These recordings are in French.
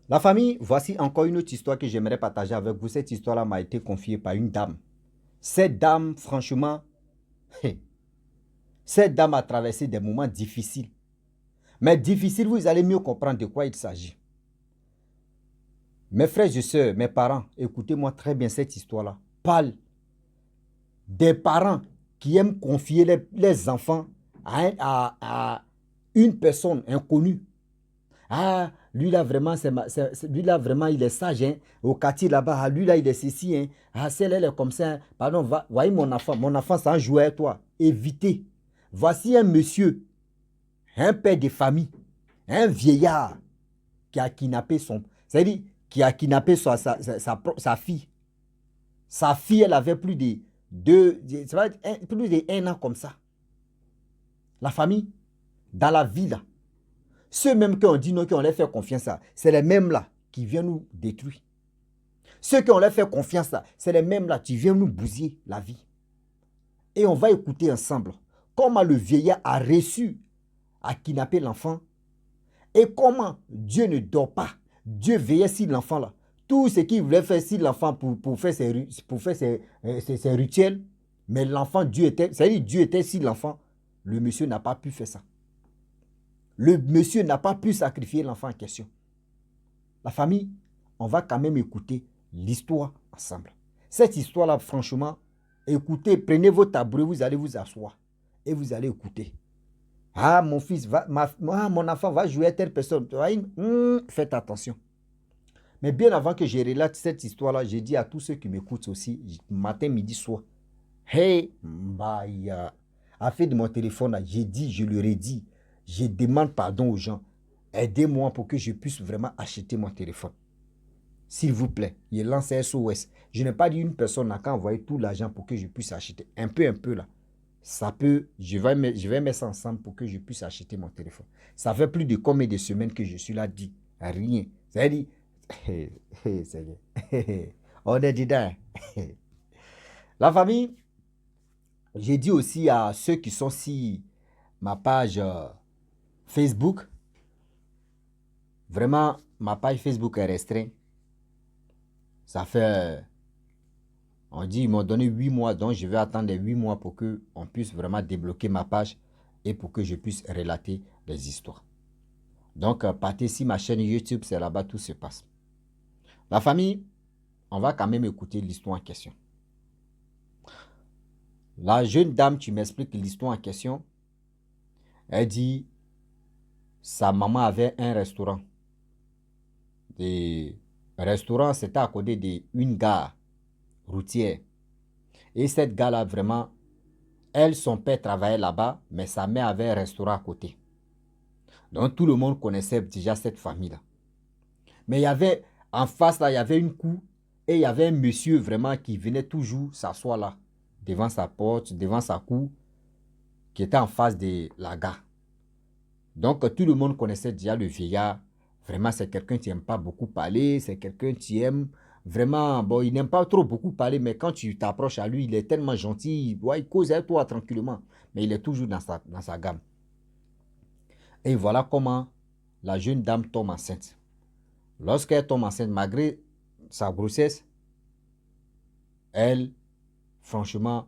La famille, voici encore une autre histoire que j'aimerais partager avec vous. Cette histoire-là m'a été confiée par une dame. Cette dame, franchement, cette dame a traversé des moments difficiles. Mais difficiles, vous allez mieux comprendre de quoi il s'agit. Mes frères et sœurs, mes parents, écoutez-moi très bien cette histoire-là. Parle des parents qui aiment confier les enfants à une personne inconnue. Ah, lui là vraiment, lui là vraiment, il est sage. Hein? Au quartier là-bas, ah, lui là, il est ceci. Hein? Ah, celle-là, elle est comme ça. Hein? Pardon, voyez mon enfant, c'est un jouet, toi. Évitez. Voici un monsieur, un père de famille, un vieillard qui a kidnappé son. C'est-à-dire, qui a kidnappé sa fille. Sa fille, elle avait plus de un an comme ça. La famille, dans la vie là. Ceux mêmes qui ont dit non, qui ont leur fait confiance à, c'est les mêmes là qui viennent nous détruire. Ceux qui ont leur fait confiance à, c'est les mêmes là qui viennent nous bousiller la vie. Et on va écouter ensemble comment le vieillard a reçu à kidnapper l'enfant et comment Dieu ne dort pas. Dieu veillait sur l'enfant là. Tout ce qu'il voulait faire sur l'enfant pour faire ses rituels, mais l'enfant, Dieu était, c'est-à-dire Dieu était sur l'enfant. Le monsieur n'a pas pu faire ça. Le monsieur n'a pas pu sacrifier l'enfant en question. La famille, on va quand même écouter l'histoire ensemble. Cette histoire-là, franchement, écoutez, prenez vos tabourets, vous allez vous asseoir et vous allez écouter. Ah, mon fils, mon enfant va jouer à telle personne. Faites attention. Mais bien avant que je relate cette histoire-là, j'ai dit à tous ceux qui m'écoutent aussi, matin, midi, soir, hey, Mbaya, à fait de mon téléphone, j'ai dit, je leur ai dit, je demande pardon aux gens. Aidez-moi pour que je puisse vraiment acheter mon téléphone. S'il vous plaît, il lance SOS. Je n'ai pas dit une personne n'a qu'à envoyer tout l'argent pour que je puisse acheter. Un peu là. Ça peut, je vais mettre ça ensemble pour que je puisse acheter mon téléphone. Ça fait plus de combien de semaines que je suis là, dit rien. C'est-à-dire, on est dedans. La famille, j'ai dit aussi à ceux qui sont sur ma page Facebook, vraiment, ma page Facebook est restreinte. Ça fait, on dit, ils m'ont donné 8 mois, donc je vais attendre les 8 mois pour qu'on puisse vraiment débloquer ma page et pour que je puisse relater les histoires. Donc, partez sur ma chaîne YouTube, c'est là-bas tout se passe. La famille, on va quand même écouter l'histoire en question. La jeune dame, tu m'expliques l'histoire en question. Elle dit, sa maman avait un restaurant. Le restaurant, c'était à côté d'une gare routière. Et cette gare-là, vraiment, elle, son père travaillait là-bas, mais sa mère avait un restaurant à côté. Donc tout le monde connaissait déjà cette famille-là. Mais il y avait, en face là, il y avait une cour et il y avait un monsieur vraiment qui venait toujours s'asseoir là, devant sa porte, devant sa cour, qui était en face de la gare. Donc tout le monde connaissait déjà le vieillard. Vraiment, c'est quelqu'un qui n'aime pas beaucoup parler, c'est quelqu'un qui aime vraiment, bon, il n'aime pas trop beaucoup parler, mais quand tu t'approches à lui, il est tellement gentil, ouais, il cause avec toi tranquillement, mais il est toujours dans sa gamme. Et voilà comment la jeune dame tombe enceinte. Lorsqu'elle tombe enceinte, malgré sa grossesse, elle, franchement,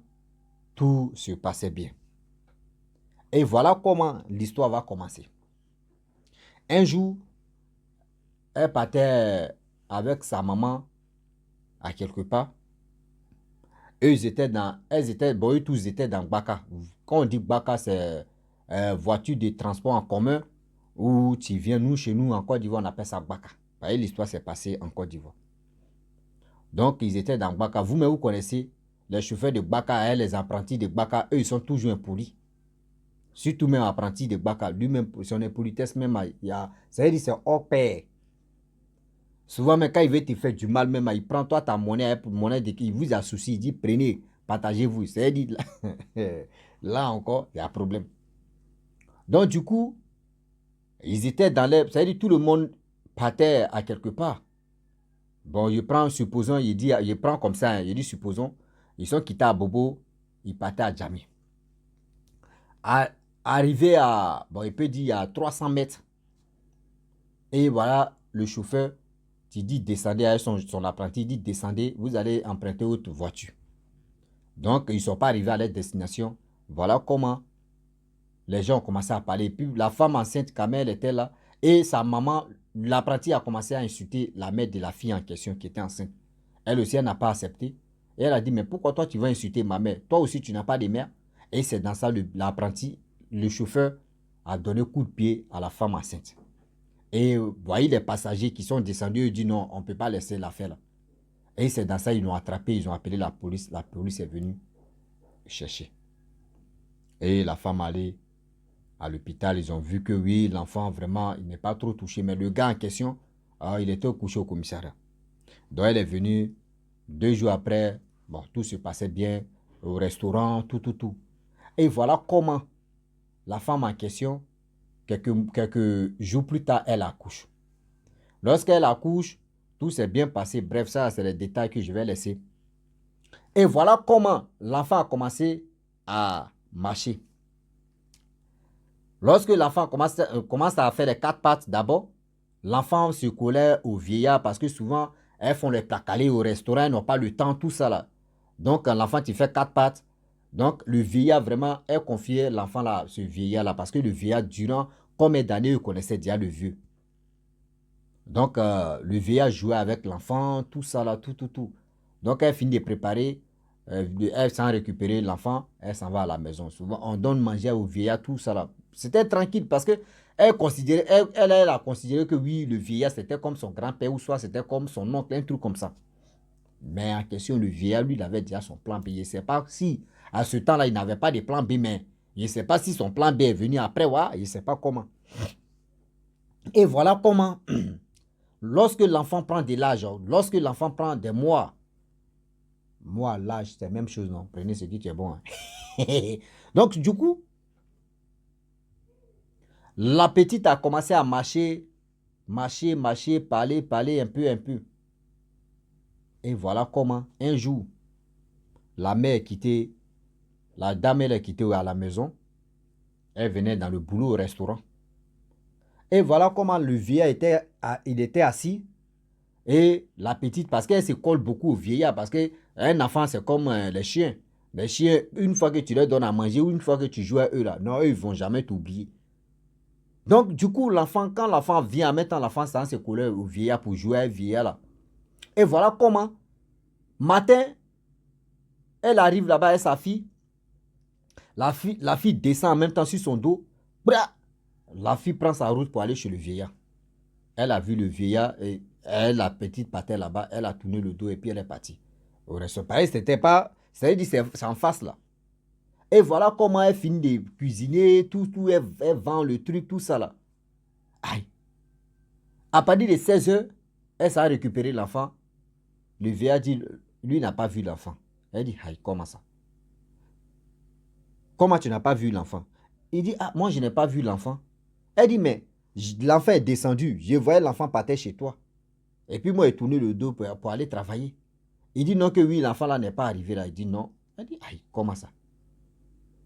tout se passait bien. Et voilà comment l'histoire va commencer. Un jour, elle partait avec sa maman à quelque part. Bon, eux tous étaient dans Baka. Quand on dit Baka, c'est voiture de transport en commun où tu viens, nous, chez nous, en Côte d'Ivoire, on appelle ça Baka. Vous voyez, l'histoire s'est passée en Côte d'Ivoire. Donc, ils étaient dans Baka. Vous-même, vous connaissez les chauffeurs de Baka, les apprentis de Baka, eux, ils sont toujours impolis. Surtout même apprenti de Baka, lui-même, son impolitesse, même, c'est-à-dire c'est hors pair. Souvent, même quand il veut te faire du mal, même, il prend toi ta monnaie, il vous associe, il dit prenez, partagez-vous. C'est-à-dire, là encore, il y a un problème. Donc, du coup, ils étaient dans l'air, c'est-à-dire tout le monde partait à quelque part. Bon, je prends, supposons, il dit, je prends comme ça, il dit, supposons, ils sont quittés à Bobo, ils partaient à Djamé. Arrivé à, bon, il peut dire à 300 mètres, et voilà, le chauffeur Tu dis descendez avec son apprenti, il dit descendez, vous allez emprunter votre voiture. Donc, ils ne sont pas arrivés à leur destination. Voilà comment les gens ont commencé à parler. Puis la femme enceinte, quand elle était là, et sa maman, l'apprenti a commencé à insulter la mère de la fille en question qui était enceinte. Elle aussi, elle n'a pas accepté. Et elle a dit, mais pourquoi toi tu vas insulter ma mère? Toi aussi, tu n'as pas de mère. Et c'est dans ça, l'apprenti, le chauffeur, a donné coup de pied à la femme enceinte. Et voyez les passagers qui sont descendus, ils disent non, on ne peut pas laisser l'affaire là. Et c'est dans ça, ils l'ont attrapé, ils ont appelé la police. La police est venue chercher. Et la femme allait à l'hôpital, ils ont vu que oui, l'enfant vraiment, il n'est pas trop touché. Mais le gars en question, il était couché au commissariat. Donc elle est venue 2 jours après, bon, tout se passait bien, au restaurant, tout. Et voilà comment la femme en question, quelques jours plus tard, elle accouche. Lorsqu'elle accouche, tout s'est bien passé. Bref, ça, c'est les détails que je vais laisser. Et voilà comment l'enfant a commencé à marcher. Lorsque l'enfant commence à faire les 4 pattes d'abord, l'enfant se collait au vieillard parce que souvent, elles font les placalés au restaurant, elles n'ont pas le temps, tout ça là. Donc, quand l'enfant, il fait 4 pattes, donc le vieillard vraiment, elle confiait l'enfant là, ce vieillard là, parce que le vieillard, durant combien d'années, il connaissait déjà le vieux. Donc, le vieillard jouait avec l'enfant, tout ça là, tout. Donc, elle finit de préparer, elle s'en récupérer l'enfant, elle s'en va à la maison. Souvent, on donne manger au vieillard, tout ça là. C'était tranquille parce que elle a considéré que oui, le vieillard, c'était comme son grand-père ou soit c'était comme son oncle, un truc comme ça. Mais en question, le vieillard, lui, il avait déjà son plan B. Je ne sais pas si, à ce temps-là, il n'avait pas de plan B, mais je ne sais pas si son plan B est venu après, ouais, je ne sais pas comment. Et voilà comment, lorsque l'enfant prend de l'âge, lorsque l'enfant prend des mois, l'âge, c'est la même chose, non? Prenez ce qui est bon. Hein. Donc, du coup, la petite a commencé à marcher, parler un peu. Et voilà comment, un jour, la mère quittait, la dame, elle est quittée à la maison. Elle venait dans le boulot au restaurant. Et voilà comment le vieillard était assis. Et la petite, parce qu'elle se colle beaucoup au vieillard, parce qu'un enfant, c'est comme les chiens. Les chiens, une fois que tu leur donnes à manger ou une fois que tu joues à eux, là, non, eux, ils ne vont jamais t'oublier. Donc, du coup, quand l'enfant vient, en même temps, l'enfant s'en se coller au vieillard pour jouer à vieillard, là. Et voilà comment, matin, elle arrive là-bas avec sa fille. La fille descend en même temps sur son dos. Bra! La fille prend sa route pour aller chez le vieillard. Elle a vu le vieillard et elle, la petite partait là-bas, elle a tourné le dos et puis elle est partie. Au reste, pareil, c'était pas. C'est-à-dire, c'est en face là. Et voilà comment elle finit de cuisiner, tout, elle vend le truc, tout ça là. Aïe. À partir de 16 h, elle s'est récupéré l'enfant. Le vieillard dit, lui n'a pas vu l'enfant. Elle dit, aïe, comment ça? Comment tu n'as pas vu l'enfant? Il dit, ah, moi je n'ai pas vu l'enfant. Elle dit, mais l'enfant est descendu. Je voyais l'enfant partir chez toi. Et puis moi, j'ai tourné le dos pour aller travailler. Il dit non que oui, l'enfant là n'est pas arrivé là. Il dit non. Elle dit, aïe, comment ça?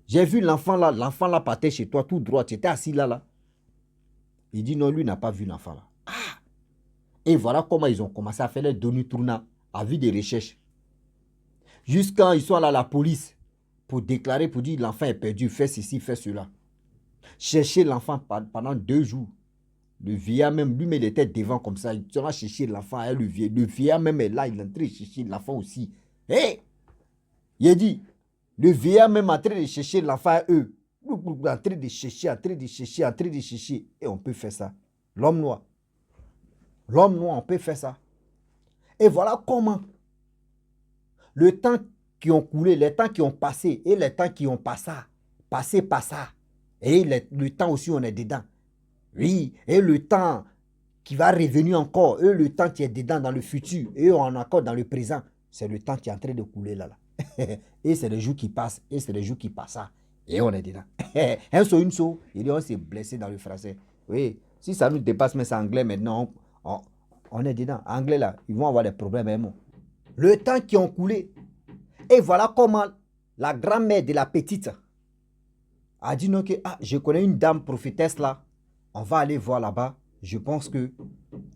J'ai vu l'enfant là partait chez toi tout droit. Tu étais assis là. Il dit non, lui n'a pas vu l'enfant là. Ah! Et voilà comment ils ont commencé à faire les données tournants à vue des recherches. Jusqu'à ils sont allés à la police pour déclarer, pour dire l'enfant est perdu, fais ceci, fais cela. Chercher l'enfant pendant 2 jours. Le vieillard même, lui, il était devant comme ça. Il va chercher l'enfant. Le vieillard même est là. Il est en train de chercher l'enfant aussi. Hé! Il a dit, le vieillard même en train de chercher l'enfant à eux. En train de chercher. Et on peut faire ça. L'homme noir, on peut faire ça. Et voilà comment le temps qui ont coulé, les temps qui ont passé et les temps qui ont passé par ça. Et le temps aussi, on est dedans. Oui, et le temps qui va revenir encore, et le temps qui est dedans dans le futur, et on est encore dans le présent, c'est le temps qui est en train de couler là. Et c'est les jours qui passent, et c'est les jours qui passent, et on est dedans. Un saut, une saut, il dit on s'est blessé dans le français. Oui, si ça nous dépasse, mais c'est anglais maintenant, on est dedans. Anglais là, ils vont avoir des problèmes. Hein, le temps qui ont coulé. Et voilà comment la grand-mère de la petite a dit non que, ah, je connais une dame prophétesse là. On va aller voir là-bas. je pense que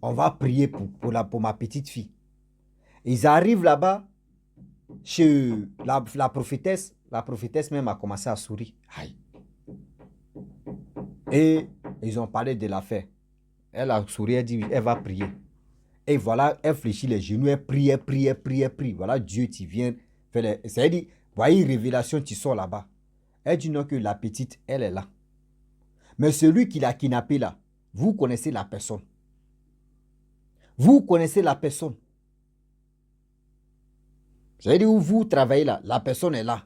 on va prier pour ma petite fille. Ils arrivent là-bas, chez la prophétesse. La prophétesse même a commencé à sourire. Aïe. Et ils ont parlé de l'affaire. Elle a souri, elle dit, elle va prier. Et voilà, elle fléchit les genoux, elle prie, elle prie, elle prie, elle prie. Voilà, Dieu, tu viens faire les... C'est-à-dire, voyez, révélation, tu sors là-bas. Elle dit non que la petite, elle est là. Mais celui qui l'a kidnappé là, vous connaissez la personne. Vous connaissez la personne. C'est-à-dire où vous travaillez là, la personne est là.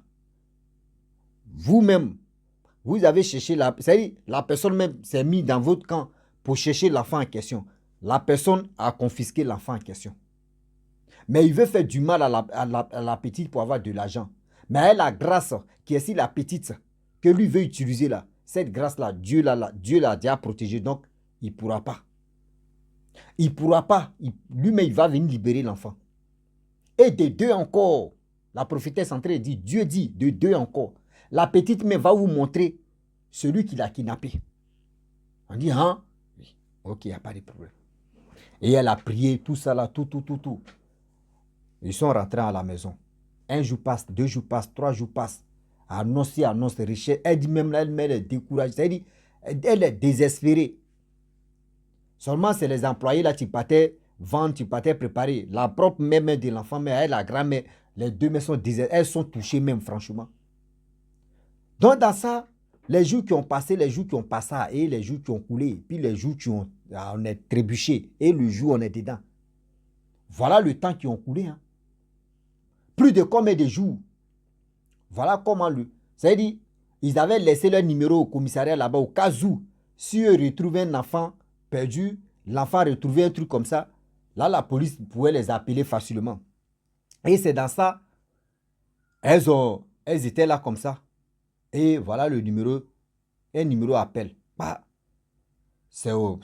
Vous-même, vous avez cherché la... C'est-à-dire, la personne même s'est mise dans votre camp pour chercher l'enfant en question. La personne a confisqué l'enfant en question. Mais il veut faire du mal à la petite pour avoir de l'argent. Mais elle a grâce qui est si la petite que lui veut utiliser là. Cette grâce-là, Dieu l'a déjà protégée. Donc, il ne pourra pas. Il ne pourra pas. Lui-même, il va venir libérer l'enfant. Et de deux encore, la prophétesse en train de dire, Dieu dit, de deux encore. La petite mais va vous montrer celui qui l'a kidnappé. On dit, hein? Oui. Ok, il n'y a pas de problème. Et elle a prié, tout ça là, tout. Ils sont rentrés à la maison. Un jour passe, 2 jours passent, 3 jours passent. Annonce richesse. Elle dit même là, elle est découragée. Elle est désespérée. Seulement, c'est les employés là, tu partais vendre, tu partais préparer. La propre mère de l'enfant, mais elle, la grand-mère, les deux mères sont désespérées. Elles sont touchées même, franchement. Donc, dans ça, les jours qui ont passé, les jours qui ont passé, et les jours qui ont coulé, puis les jours qui ont, on est trébuché, et le jour on est dedans. Voilà le temps qui ont coulé. Hein. Plus de combien de jours? Voilà comment c'est-à-dire, ils avaient laissé leur numéro au commissariat là-bas, au cas où, si eux retrouvaient un enfant perdu, l'enfant retrouvait un truc comme ça, là, la police pouvait les appeler facilement. Et c'est dans ça, elles étaient là comme ça. Et voilà le numéro, un numéro appel. Bah, c'est au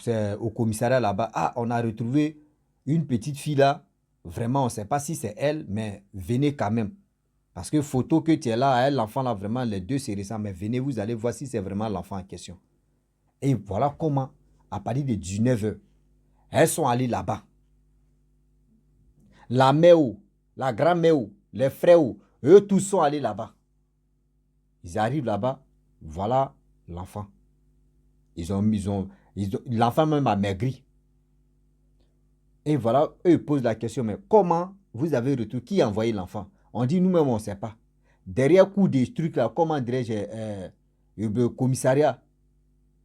commissariat là-bas. Ah, on a retrouvé une petite fille là. Vraiment, on ne sait pas si c'est elle, mais venez quand même. Parce que photo que tu es là, l'enfant là, vraiment, les deux c'est récent. Mais venez, vous allez voir si c'est vraiment l'enfant en question. Et voilà comment, à partir de 19h, elles sont allées là-bas. La mère, la grand-mère, les frères, eux tous sont allés là-bas. Ils arrivent là-bas, voilà l'enfant. L'enfant même a maigri. Et voilà, eux ils posent la question, mais comment vous avez retrouvé, qui a envoyé l'enfant? On dit nous-mêmes, on ne sait pas. Derrière coup des trucs là, comment dirais-je, le commissariat,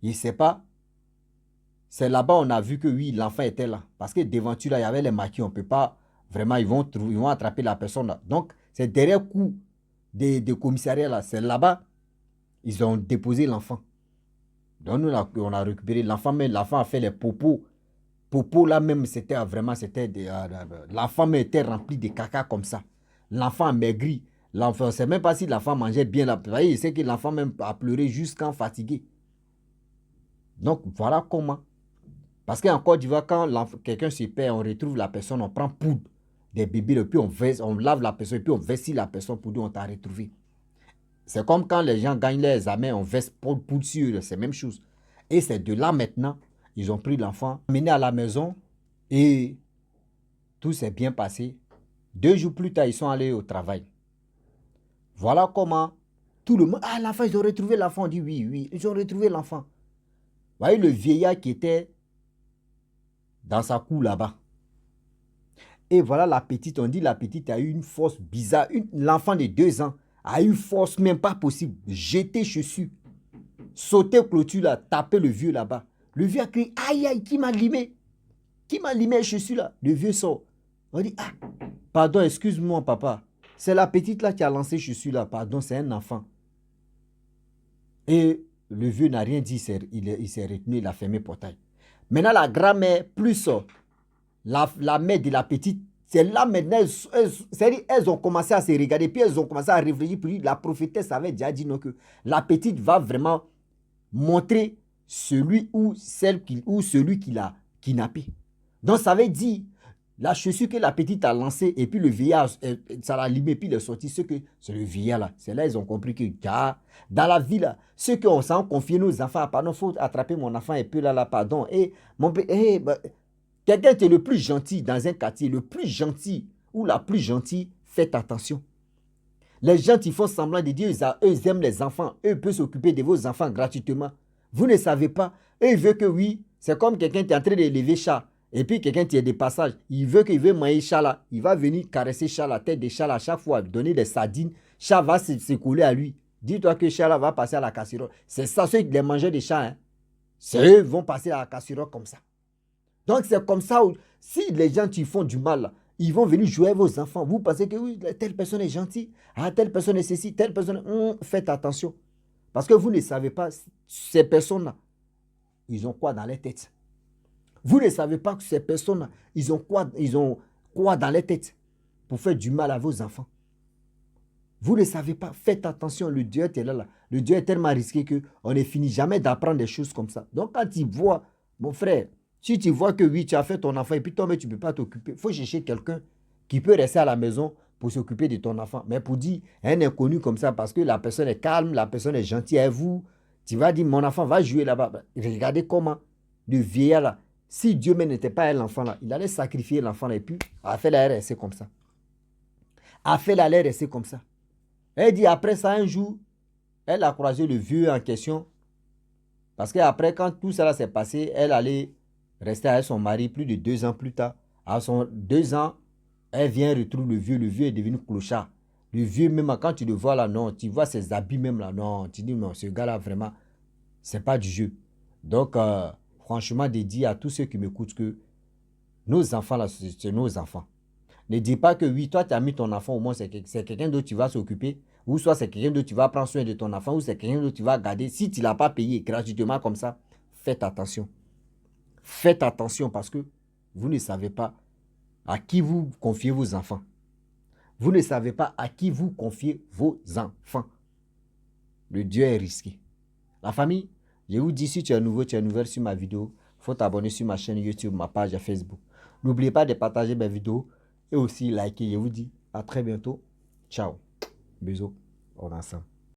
il ne sait pas. C'est là-bas on a vu que oui, l'enfant était là. Parce que devant tu là, il y avait les maquis, on ne peut pas, vraiment, ils vont attraper la personne là. Donc, c'est derrière coup des commissariats là, c'est là-bas, ils ont déposé l'enfant. Donc, nous, on a récupéré l'enfant, mais l'enfant a fait les popos. Popos là même, l'enfant était rempli de caca comme ça. L'enfant a maigri. L'enfant, on ne sait même pas si l'enfant mangeait bien là. Vous voyez, c'est que l'enfant même a pleuré jusqu'en fatigué. Donc, voilà comment. Parce qu'en Côte d'Ivoire, quand quelqu'un se perd, on retrouve la personne, on prend poudre des bébés, puis on lave la personne, puis on vestit la personne pour dire on t'a retrouvé. C'est comme quand les gens gagnent les examens, on veste poudre sur eux, c'est la même chose. Et c'est de là maintenant, ils ont pris l'enfant, amené à la maison, et tout s'est bien passé. 2 jours plus tard, ils sont allés au travail. Voilà comment tout le monde... Ah, l'enfant, ils ont retrouvé l'enfant. On dit oui, ils ont retrouvé l'enfant. Vous voyez le vieillard qui était dans sa cour là-bas. Et voilà la petite, on dit la petite a eu une force bizarre. L'enfant de 2 ans a eu une force même pas possible. Jeter dessus, sauter clôture là, taper le vieux là-bas. Le vieux a crié, aïe, aïe, qui m'a limé? Qui m'a limé chaussure là? Le vieux sort. On dit, ah, pardon, excuse-moi papa. C'est la petite là qui a lancé chaussure là, pardon, c'est un enfant. Et le vieux n'a rien dit, il s'est retenu, il a fermé le portail. Maintenant la grand-mère, plus la mère de la petite, c'est là maintenant, elles ont commencé à se regarder, puis elles ont commencé à réfléchir, puis la prophétesse avait déjà dit non, que la petite va vraiment montrer celui ou celui qui l'a kidnappé. Donc ça veut dire, La chaussure que la petite a lancée et puis le vieillard, ça l'a allumé et puis il est sorti. C'est le vieillard là. C'est là ils ont compris que dans la vie là, ceux qui ont confié nos enfants, pardon, il faut attraper mon enfant et puis là, pardon. Et mon quelqu'un qui est le plus gentil dans un quartier, le plus gentil ou la plus gentille, faites attention. Les gens qui font semblant de dire, eux ils aiment les enfants, eux peuvent s'occuper de vos enfants gratuitement. Vous ne savez pas. Eux ils veulent que oui, c'est comme quelqu'un qui est en train d'élever chat. Et puis quelqu'un qui est de passage, il veut manger chat là. Il va venir caresser chat, la tête de chat là, à chaque fois, donner des sardines. Chat va se coller à lui. Dis-toi que chat là va passer à la casserole. C'est ça, ceux qui les mangent des chats. Hein. C'est eux qui vont passer à la casserole comme ça. Donc c'est comme ça, où, si les gens qui font du mal là, ils vont venir jouer avec vos enfants. Vous pensez que oui, telle personne est gentille. Ah, telle personne est ceci, telle personne... faites attention. Parce que vous ne savez pas, ces personnes-là, ils ont quoi dans les têtes. Vous ne savez pas que ces personnes-là, ils ont quoi dans les têtes pour faire du mal à vos enfants. Vous ne savez pas, faites attention, le Dieu est là. Le Dieu est tellement risqué qu'on ne finit jamais d'apprendre des choses comme ça. Donc quand il voit, mon frère, si tu vois que oui, tu as fait ton enfant et puis toi, mais tu ne peux pas t'occuper, il faut chercher quelqu'un qui peut rester à la maison pour s'occuper de ton enfant. Mais pour dire un inconnu comme ça, parce que la personne est calme, la personne est gentille avec vous, tu vas dire, mon enfant va jouer là-bas. Regardez comment le vieillard là, si Dieu même n'était pas l'enfant là, il allait sacrifier l'enfant là et puis Raphaël allait rester comme ça. Raphaël allait rester comme ça. Elle dit après ça, un jour, elle a croisé le vieux en question. Parce qu'après, quand tout cela s'est passé, elle allait rester avec son mari plus de 2 ans plus tard. À son 2 ans, elle vient retrouver le vieux. Le vieux est devenu clochard. Le vieux, même quand tu le vois là, non, tu vois ses habits même là, non, tu dis non, ce gars-là, vraiment, c'est pas du jeu. Donc, franchement, de dire à tous ceux qui m'écoutent que nos enfants là, c'est nos enfants. Ne dis pas que oui, toi, tu as mis ton enfant, au moins, c'est quelqu'un d'autre qui va s'occuper. Ou soit c'est quelqu'un d'autre qui va prendre soin de ton enfant, ou c'est quelqu'un d'autre qui va garder. Si tu ne l'as pas payé gratuitement comme ça, faites attention. Faites attention parce que vous ne savez pas à qui vous confiez vos enfants. Vous ne savez pas à qui vous confiez vos enfants. Le Dieu est risqué. La famille, je vous dis, si tu es nouveau, tu es nouvelle sur ma vidéo, il faut t'abonner sur ma chaîne YouTube, ma page Facebook. N'oubliez pas de partager mes vidéos et aussi liker. Je vous dis à très bientôt. Ciao. Bisous. On est ensemble.